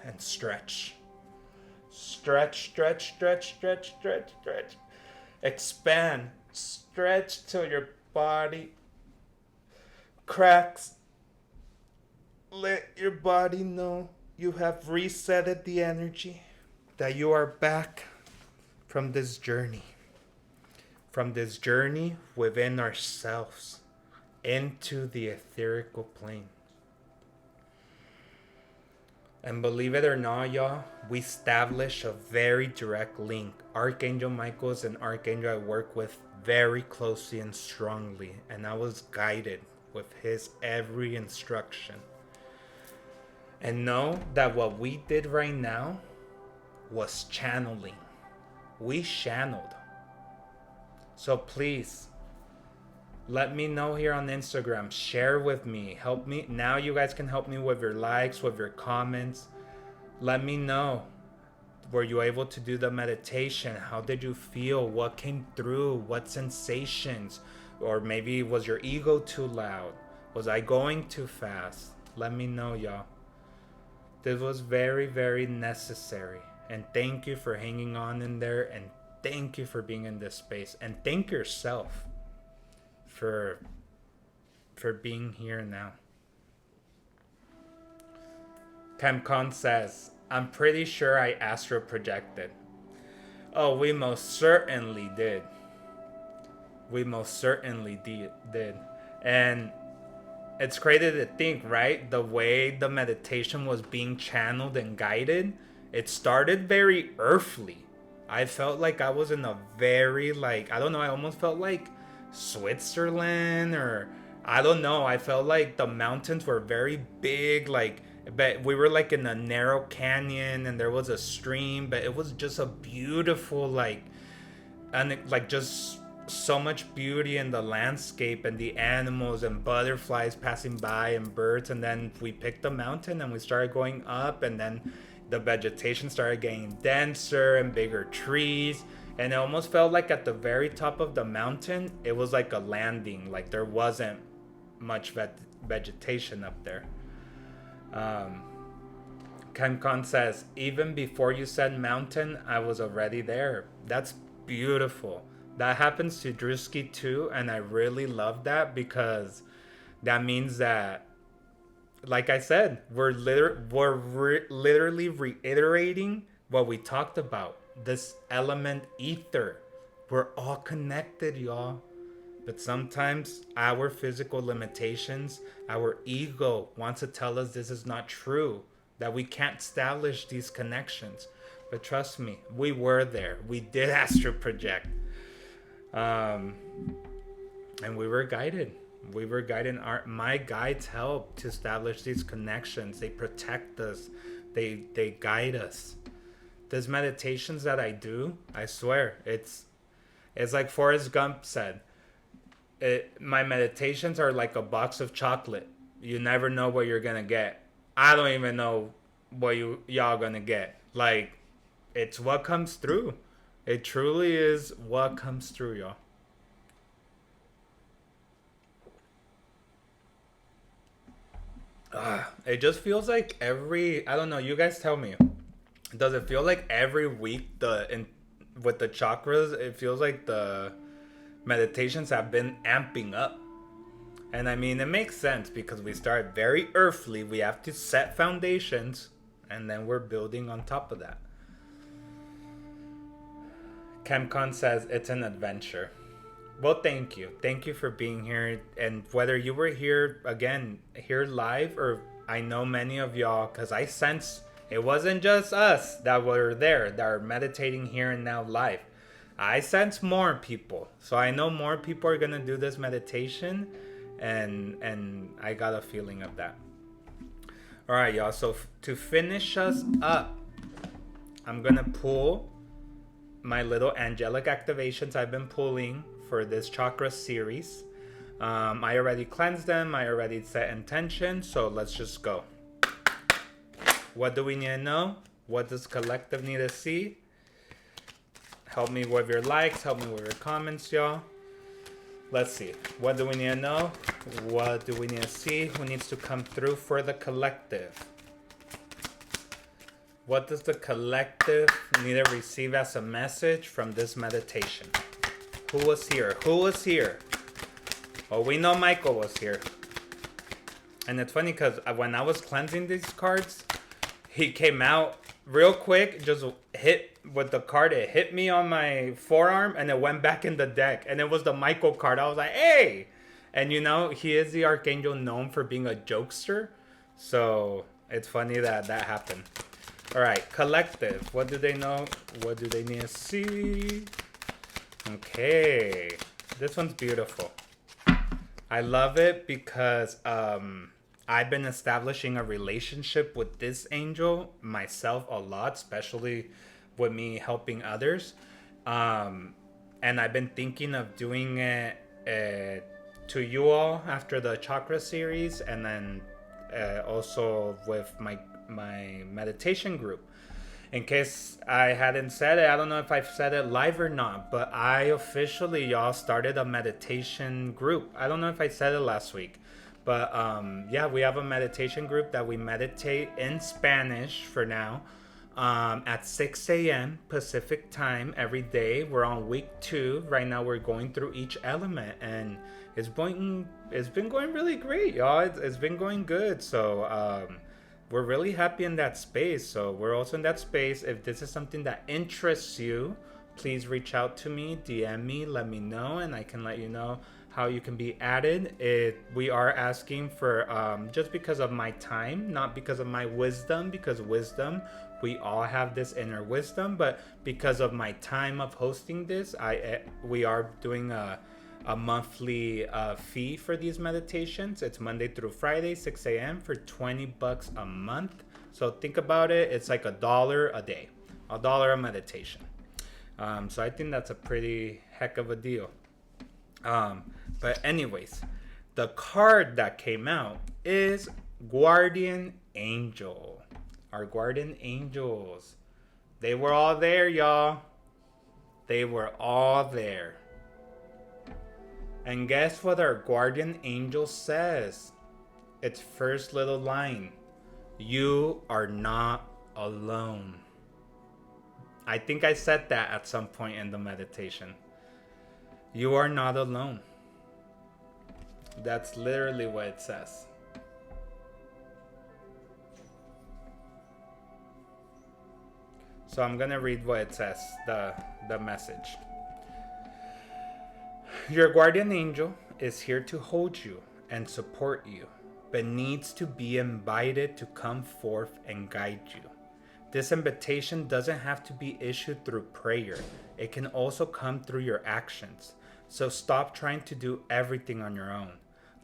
and stretch. Stretch, stretch, stretch, stretch, stretch, stretch. Expand. Stretch till your body cracks. Let your body know you have resetted the energy, that you are back from this journey. From this journey within ourselves into the etherical plane. And believe it or not, y'all, we establish a very direct link. Archangel Michael is an archangel I work with very closely and strongly, and I was guided with his every instruction. And know that what we did right now was channeling. We channeled. So please, let me know here on Instagram. Share with me. Help me. Now you guys can help me with your likes, with your comments. Let me know. Were you able to do the meditation? How did you feel? What came through? What sensations? Or maybe was your ego too loud? Was I going too fast? Let me know, y'all. This was very, very necessary. And thank you for hanging on in there. And thank you for being in this space. And thank yourself for being here now. Camcon says, I'm pretty sure I astral projected. Oh, we most certainly did. We most certainly did. And it's crazy to think, right? The way the meditation was being channeled and guided, it started very earthly. I felt like I was in a very, I almost felt like Switzerland, or I don't know. I felt like the mountains were very big, but we were in a narrow canyon and there was a stream, but it was just a beautiful, and just so much beauty in the landscape and the animals and butterflies passing by and birds. And then we picked the mountain and we started going up, and then the vegetation started getting denser and bigger trees. And it almost felt like at the very top of the mountain, it was like a landing. There wasn't much vegetation up there. Cancon says, even before you said mountain, I was already there. That's beautiful. That happens to Drewski too, and I really love that, because that means that, like I said, we're literally reiterating what we talked about. This element ether. We're all connected, y'all. But sometimes our physical limitations, our ego wants to tell us this is not true, that we can't establish these connections. But trust me, we were there. We did astral project. And we were guided. We were guiding my guides help to establish these connections. They protect us. They guide us. These meditations that I do, I swear, it's like Forrest Gump said. My meditations are like a box of chocolate. You never know what you're gonna get. I don't even know what y'all gonna get. Like, it's what comes through. It truly is what comes through, y'all. It just feels like I don't know, you guys tell me. Does it feel like every week with the chakras, it feels like the meditations have been amping up? And I mean, it makes sense because we start very earthly. We have to set foundations, and then we're building on top of that. ChemCon says it's an adventure. Well, thank you. Thank you for being here. And whether you were here, again, here live, or I know many of y'all, because I sense it wasn't just us that were there, that are meditating here and now live. I sense more people. So I know more people are going to do this meditation. And I got a feeling of that. All right, y'all. So to finish us up, I'm going to pull my little angelic activations I've been pulling for this chakra series. I already cleansed them. I already set intention. So let's just go. What do we need to know? What does collective need to see? Help me with your likes. Help me with your comments, y'all. Let's see. What do we need to know? What do we need to see? Who needs to come through for the collective? What does the collective need to receive as a message from this meditation? Who was here? Who was here? Oh, we know Michael was here. And it's funny because when I was cleansing these cards, he came out real quick, just hit with the card. It hit me on my forearm and it went back in the deck. And it was the Michael card. I was like, hey! And you know, he is the Archangel known for being a jokester. So it's funny that happened. All right, collective. What do they know? What do they need to see? Okay. This one's beautiful. I love it because I've been establishing a relationship with this angel myself a lot, especially with me helping others. And I've been thinking of doing it to you all after the chakra series, and then also with my meditation group. In case I hadn't said it, I don't know if I've said it live or not, but I officially, y'all, started a meditation group. I don't know if I said it last week. But yeah, we have a meditation group that we meditate in Spanish for now at 6 a.m. Pacific time every day. We're on week 2. Right now we're going through each element, and it's been going really great, y'all. It's been going good. So we're really happy in that space. So we're also in that space. If this is something that interests you, please reach out to me, DM me, let me know, and I can let you know how you can be added. We are asking for, just because of my time, not because of my wisdom, because wisdom, we all have this inner wisdom, but because of my time of hosting this, we are doing a monthly fee for these meditations. It's Monday through Friday, 6 a.m. for $20 a month. So think about it. It's like $1 a day, $1 a meditation. So I think that's a pretty heck of a deal. But anyways, the card that came out is Guardian Angel. Our guardian angels. They were all there, y'all. They were all there. And guess what our guardian angel says? Its first little line. You are not alone. I think I said that at some point in the meditation. You are not alone. That's literally what it says. So I'm going to read what it says, the message. Your guardian angel is here to hold you and support you, but needs to be invited to come forth and guide you. This invitation doesn't have to be issued through prayer. It can also come through your actions. So stop trying to do everything on your own.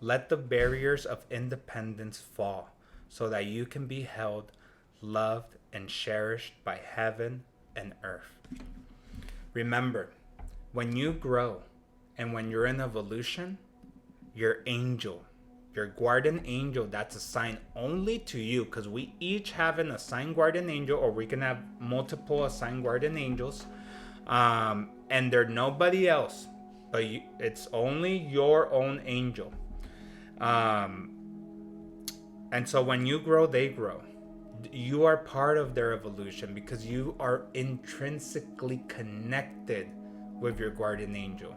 Let the barriers of independence fall so that you can be held, loved, and cherished by heaven and earth. Remember, when you grow and when you're in evolution, your angel, your guardian angel that's assigned only to you, because we each have an assigned guardian angel, or we can have multiple assigned guardian angels, and they're nobody else, but it's only your own angel. And so when you grow, they grow. You are part of their evolution because you are intrinsically connected with your guardian angel.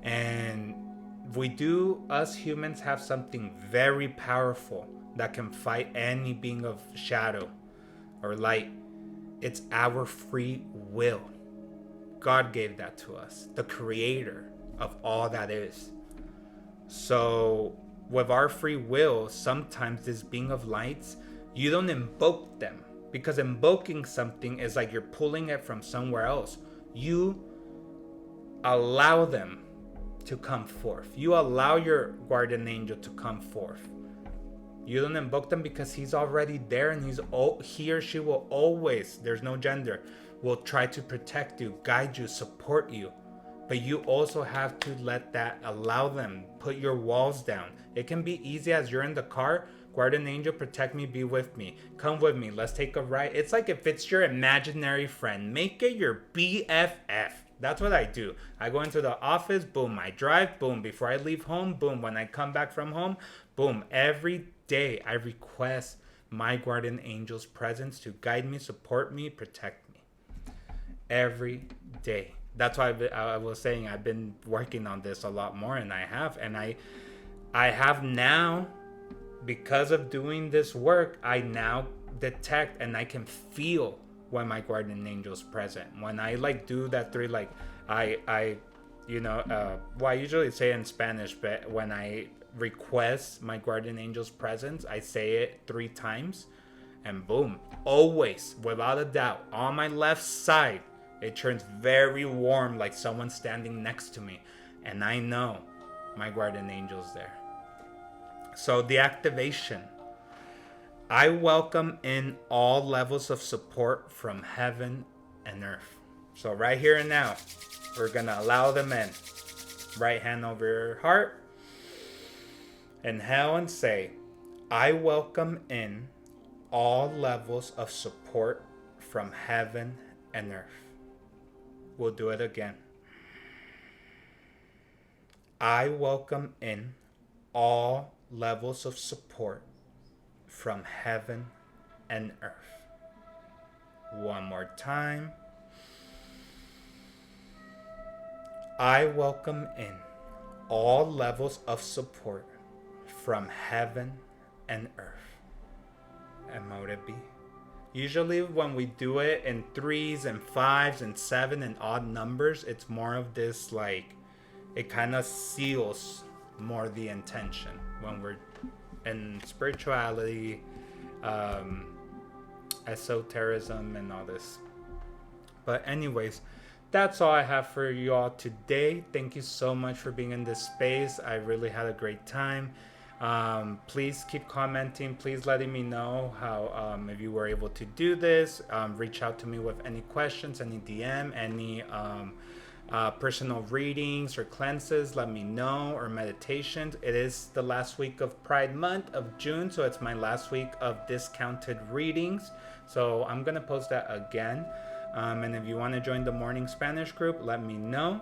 And us humans have something very powerful that can fight any being of shadow or light. It's our free will. God gave that to us, the creator of all that is. So with our free will, sometimes this being of lights, you don't invoke them, because invoking something is like you're pulling it from somewhere else. You allow them to come forth. You allow your guardian angel to come forth. You don't invoke them because he's already there, and he or she will always, there's no gender, will try to protect you, guide you, support you. But you also have to allow them, put your walls down. It can be easy as you're in the car, guardian angel, protect me, be with me, come with me, let's take a ride. It's like if it's your imaginary friend, make it your BFF. That's what I do. I go into the office, boom, I drive, boom, before I leave home, boom, when I come back from home, boom. Every day I request my guardian angel's presence to guide me, support me, protect me. Every day. That's why I was saying I've been working on this a lot more, and I have now, because of doing this work, I now detect and I can feel when my guardian angel's present. When I do that three, I usually say in Spanish, but when I request my guardian angel's presence, I say it 3 times, and boom, always, without a doubt, on my left side, it turns very warm, like someone standing next to me, and I know my guardian angel's there. So the activation. I welcome in all levels of support from heaven and earth. So right here and now, we're going to allow them in. Right hand over your heart. Inhale and say, I welcome in all levels of support from heaven and earth. We'll do it again. I welcome in all levels of support from heaven and earth. One more time. I welcome in all levels of support from heaven and earth. And mote it be. Usually when we do it in 3s and 5s and 7 and odd numbers, it's more of this it kind of seals more the intention when we're in spirituality, esotericism, and all this. But anyways, that's all I have for you all today. Thank you so much for being in this space. I really had a great time. Please keep commenting. Please letting me know how if you were able to do this. Reach out to me with any questions, any DM, any personal readings or cleanses. Let me know, or meditations. It is the last week of Pride Month of June, so it's my last week of discounted readings. So I'm gonna post that again. And if you want to join the morning Spanish group, let me know.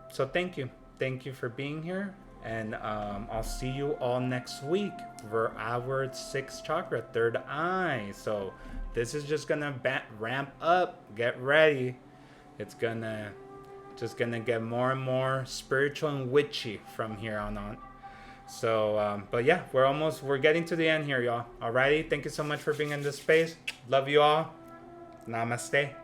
So thank you for being here. And I'll see you all next week for our 6th chakra, third eye. So this is just gonna ramp up. Get ready. It's just gonna get more and more spiritual and witchy from here on. So, but yeah, we're getting to the end here, y'all. Alrighty, thank you so much for being in this space. Love you all. Namaste.